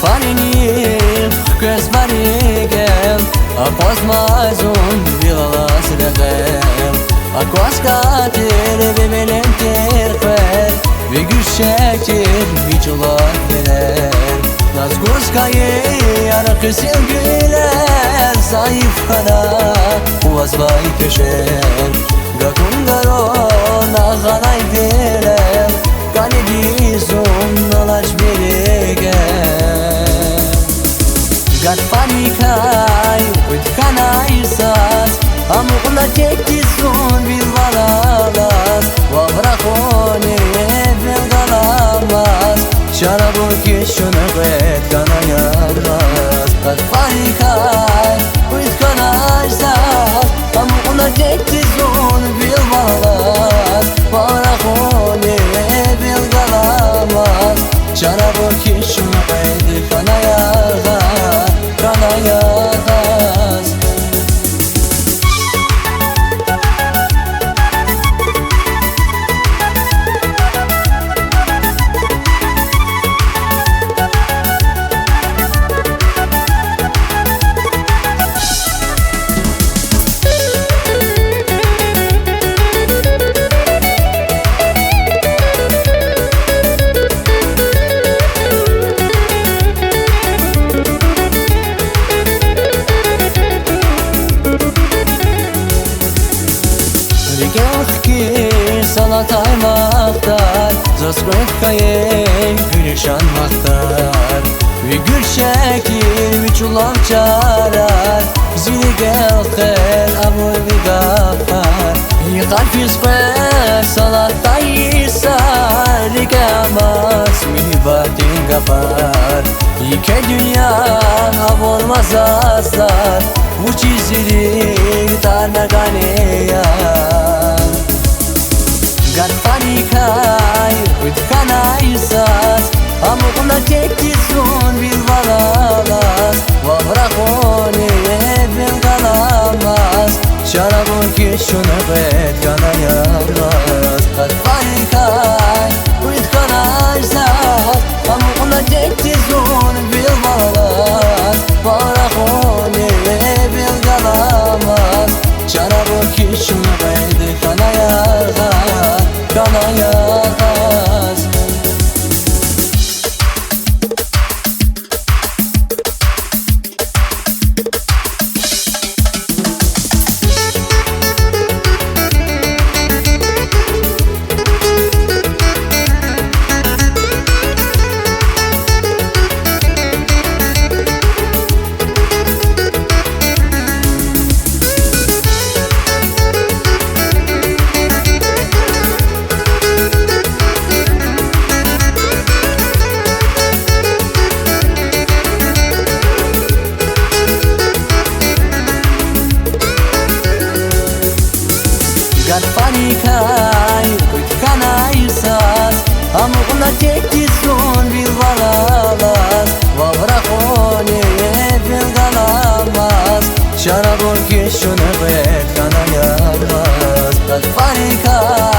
farinir Köz barigem Akos mazun Vilalas regem Akos katir Bebelem terper Ve güçşekir Biçular veler Nazguz kayı Arıkı sevgiler Zayıf kana Uvazvay köşer Gakun garon Ağanay verem Gani dizun Nalaş beregen Gat panikay Uitkanay sas Amukla tek dizun Bilvalalas Vavrahone Belgalamaz Şarabı keşune gayet kanayarlas Gat panikay Uitkanay sas Amukla tek dizun Bilvalalas Vavrahone Belgalamaz Şarabı keşune gayet kanayarlas Kanayarlas Salatay maktar Zasgıf kayın Gülüşan maktar Ve gül şekil Miçulam çarar Zili gelker Abu ve gafar Yıkar fiskar Salatay isar Rikamas Mihibatin gafar Yike dünya Av olmaz aslar Bu çizilik Tarna ganeya Gat panikay Uitkanay sas Amukla tek dizun Bilvalalas Vavrahone Belgalamaz Şarabın keşune gayet kanayarlas Gat panikay Uitkanay sas Amukla tek dizun Bilvalalas Vavrahone Belgalamaz Şarabın keşune gayet kanayarlas Kanayarlas Gat panikay Uitkanay sas Amukla tek dizun Bilvalalas Vavrahone Belgalamaz Şarabın keşune gayet kanayarlas Gat panikay